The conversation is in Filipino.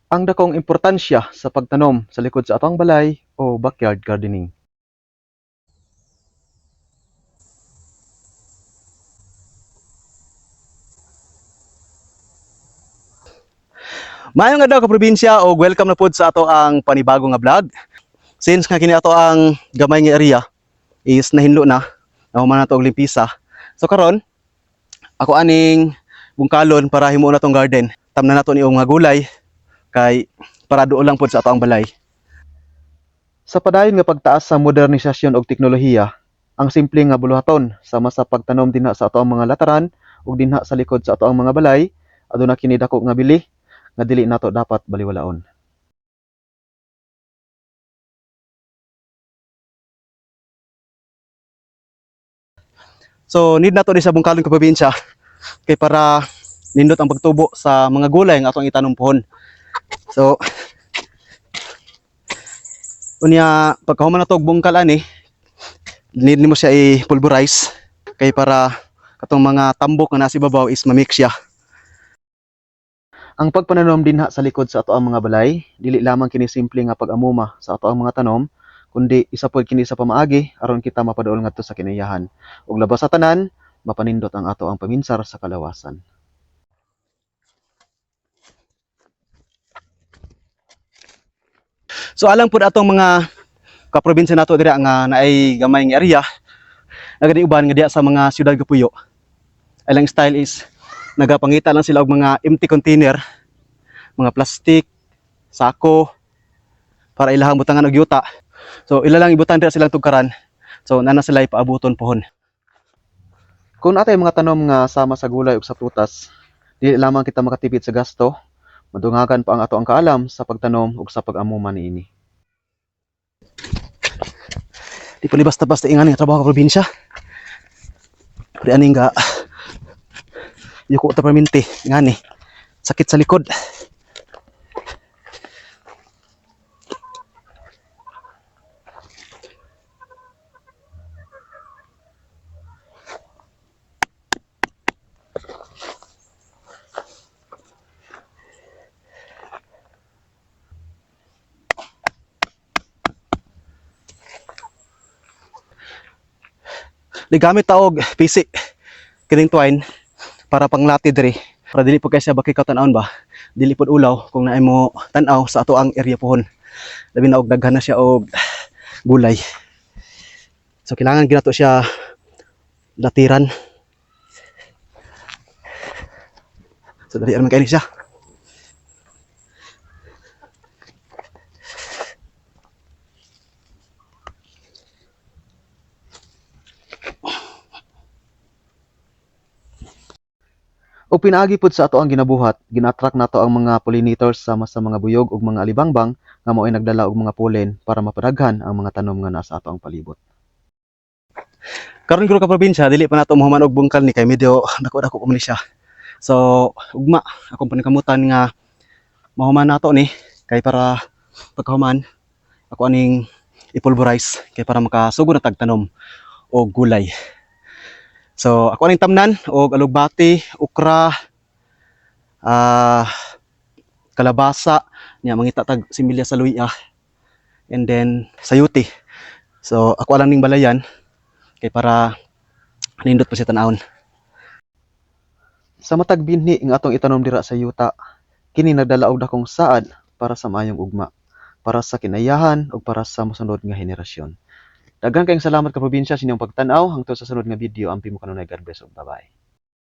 Ang dakong importansya sa pagtanom sa likod sa atong balay o backyard gardening. Mayong adlaw ka probinsya o welcome na pod sa ato ang panibago nga vlog. Since nga kini ato ang gamay nga area is nahinlo na, nahuman na to og limpisa. So karon, ako aning bungkalon para himuon na tong garden. Tamnan nato ni nga gulay kay para duol lang pod sa ato ang balay. Sa padayon nga pagtaas sa modernisasyon og teknolohiya, ang simple nga buluhaton sama sa pagtanom dinha sa ato ang mga lataran ug dinha sa likod sa ato ang mga balay, aduna kini dako nga bili nga dili nato dapat baliwalaon. So need nato di sa bungkalon ka probinsya kay para nindot ang pagtubo sa mga gulay nga atong itanom pohon. So unya pagkahuman na to og bungkal ani, need nimo siya i-pulverize kay para katong mga tambok nga nasa ibabaw is ma-mix siya. Ang pagpananom dinha sa likod sa ato ang mga balay, dili lamang kini simple nga pag-amuma sa ato ang mga tanom, kundi isa pod kini sa pamaagi aron kita mapaduol ngadto sa kinayahan. Ug labas sa tanan, mapanindot ang ato ang paminsar sa kalawasan. So alang pud atong mga kaprobinsya nato dira nga naay gamay nga area, nagadi uban nga diha sa mga siyudad nga puyo. Ilang style is nagapangita lang sila og mga empty container, mga plastic, sako para ilahang butangan og yuta. So ila lang ibutan dira silang tugkaran. So nana sila ipaabuton pohon. Kung atay mga tanom nga sama sa gulay ug sa prutas, dili lamang kita makatipid sa gasto, madungagan pa ang ato ang kaalam sa pagtanom ug sa pag-amuma niini. Di pa ni basta-basta ingani nga trabaho ka probinsya. Pri aning ga yuko ta perminti ingani. Sakit sa likod. Ligamit ta og pisik kining twine para panglati diri para dili po kay siya bakit tan-aon ba, dili pod ulaw kung naay mo tan-aw sa ato ang area pohon, labi na og daghan na siya og gulay. So kailangan ginato siya latiran. So dali man kay ni siya. O pinaagi pod sa ato ang ginabuhat, gina-attract nato ang mga pollinators sama sa mga buyog ug mga alibangbang nga mao'y nagdala og mga pollen para mapadaghan ang mga tanom nga nasa ato ang palibot. Karon guro ka probinsya dili pa nato mahuman og bungkal ni kay medyo dako-dako pa man siya. So ugma akong panikamutan nga mahuman nato ni kay para pagkahuman ako aning ipulverize kay para makasugod na tagtanom og gulay. So ako aning tamnan og alugbati, okra, kalabasa, nya mangita tag similya sa luya, and then sayuti. So ako lang ning balayan kay para nindot pa siya tan-awon. Sa matag binhi nga atong itanom dira sa yuta, kini nagdala og dakong saad para sa maayong ugma, para sa kinayahan ug para sa mosunod nga henerasyon. Daghan kayong salamat ka probinsya sa inyong pagtan-aw hangtod sa sunod nga video. Ampi mo kanunay, God bless ug bye-bye.